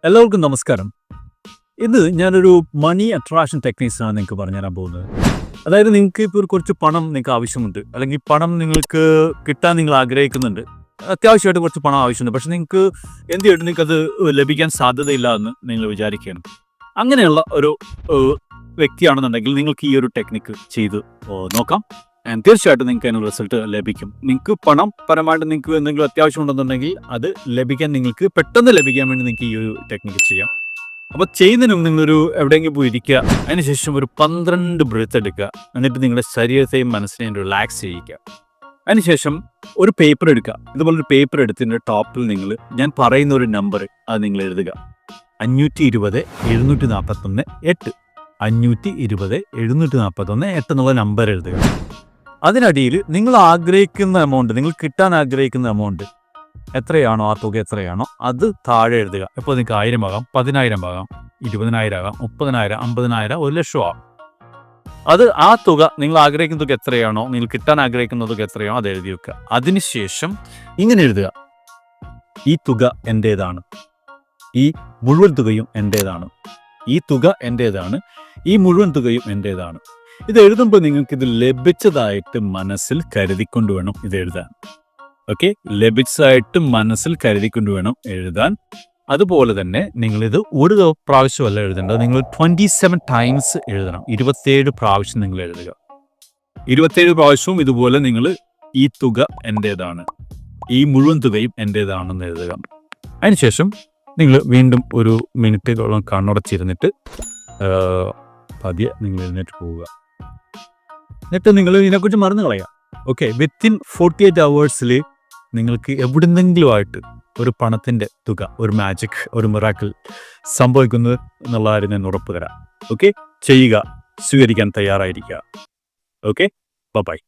എല്ലാവർക്കും നമസ്കാരം. ഇത് ഞാനൊരു മണി അട്രാക്ഷൻ ടെക്നിക്സാണ് നിങ്ങൾക്ക് പറഞ്ഞുതരാൻ പോകുന്നത്. അതായത് നിങ്ങൾക്ക് ഇപ്പോൾ കുറച്ച് പണം നിങ്ങൾക്ക് ആവശ്യമുണ്ട്, അല്ലെങ്കിൽ പണം നിങ്ങൾക്ക് കിട്ടാൻ നിങ്ങൾ ആഗ്രഹിക്കുന്നുണ്ട്. അത്യാവശ്യമായിട്ട് കുറച്ച് പണം ആവശ്യമുണ്ട്, പക്ഷെ നിങ്ങൾക്ക് എന്ത് ചെയ്തിട്ട് നിങ്ങൾക്കത് ലഭിക്കാൻ സാധ്യതയില്ല എന്ന് നിങ്ങൾ വിചാരിക്കുകയാണ്. അങ്ങനെയുള്ള ഒരു വ്യക്തിയാണെന്നുണ്ടെങ്കിൽ നിങ്ങൾക്ക് ഈ ഒരു ടെക്നിക്ക് ചെയ്ത് നോക്കാം. തീർച്ചയായിട്ടും നിങ്ങൾക്ക് അതിനുള്ള റിസൾട്ട് ലഭിക്കും. നിങ്ങൾക്ക് പണം പരമായിട്ട് നിങ്ങൾക്ക് എന്തെങ്കിലും അത്യാവശ്യം ഉണ്ടെന്നുണ്ടെങ്കിൽ അത് ലഭിക്കാൻ, നിങ്ങൾക്ക് പെട്ടെന്ന് ലഭിക്കാൻ വേണ്ടി നിങ്ങൾക്ക് ഈ ഒരു ടെക്നിക്ക് ചെയ്യാം. അപ്പോൾ ചെയ്യുന്നതിനും നിങ്ങളൊരു എവിടെയെങ്കിലും പോയി ഇരിക്കുക, അതിനുശേഷം ഒരു 12 ബ്രീത്ത് എടുക്കുക. എന്നിട്ട് നിങ്ങളുടെ ശരീരത്തെയും മനസ്സിനെയും റിലാക്സ് ചെയ്യിക്കുക. അതിനുശേഷം ഒരു പേപ്പർ എടുക്കുക. ഇതുപോലൊരു പേപ്പർ എടുത്തതിൻ്റെ ടോപ്പിൽ ഞാൻ പറയുന്ന ഒരു നമ്പർ അത് നിങ്ങൾ എഴുതുക. 520 741 8 520 741 8 എന്നുള്ള നമ്പർ എഴുതുക. അതിനടിയിൽ നിങ്ങൾ ആഗ്രഹിക്കുന്ന എമൗണ്ട്, നിങ്ങൾ കിട്ടാൻ ആഗ്രഹിക്കുന്ന എമൗണ്ട് എത്രയാണോ, ആ തുക എത്രയാണോ അത് താഴെ എഴുതുക. ഇപ്പോൾ നിങ്ങൾക്ക് 1000 ആകാം, 10,000 ആകാം, 20,000 ആകാം, 30,000, 50,000, 1,00,000 ആകാം. അത് ആ തുക നിങ്ങൾ ആഗ്രഹിക്കുന്ന തുക എത്രയാണോ, നിങ്ങൾ കിട്ടാൻ ആഗ്രഹിക്കുന്ന തുക എത്രയാണോ അത് എഴുതി വെക്കുക. അതിനുശേഷം ഇങ്ങനെ എഴുതുക: ഈ തുക എൻ്റേതാണ്, ഈ മുഴുവൻ തുകയും എൻ്റേതാണ്, ഈ തുക എൻ്റേതാണ്, ഈ മുഴുവൻ തുകയും എൻ്റേതാണ്. ഇത് എഴുതുമ്പോൾ നിങ്ങൾക്ക് ഇത് ലഭിച്ചതായിട്ട് മനസ്സിൽ കരുതിക്കൊണ്ട് വേണം ഇത് എഴുതാൻ. ഓക്കെ, ലഭിച്ചതായിട്ട് മനസ്സിൽ കരുതിക്കൊണ്ട് വേണം എഴുതാൻ. അതുപോലെ തന്നെ നിങ്ങളിത് ഒരു പ്രാവശ്യമല്ല എഴുതേണ്ടത്, നിങ്ങൾ 27 ടൈംസ് എഴുതണം. 27 പ്രാവശ്യം നിങ്ങൾ എഴുതുക. 27 പ്രാവശ്യവും ഇതുപോലെ നിങ്ങൾ ഈ തുക എൻ്റേതാണ്, ഈ മുഴുവൻ തുകയും എൻ്റേതാണെന്ന് എഴുതുക. അതിനുശേഷം നിങ്ങൾ വീണ്ടും ഒരു മിനിറ്റോളം കണ്ണടച്ചിരുന്നിട്ട് പതിയെ നിങ്ങൾ എഴുന്നേറ്റ് പോവുക. എന്നിട്ട് നിങ്ങൾ ഇതിനെക്കുറിച്ച് മറന്നു കളയുക. ഓക്കെ, വിത്തിൻ 48 hours നിങ്ങൾക്ക് എവിടുന്നെങ്കിലുമായിട്ട് ഒരു പണത്തിൻ്റെ തുക, ഒരു മാജിക്, ഒരു മിറാക്കിൾ സംഭവിക്കുന്നത് എന്നുള്ള കാര്യം ഞാൻ ഉറപ്പ് തരാം. ഓക്കെ, ചെയ്യുക, സ്വീകരിക്കാൻ തയ്യാറായിരിക്കുക. Okay, by.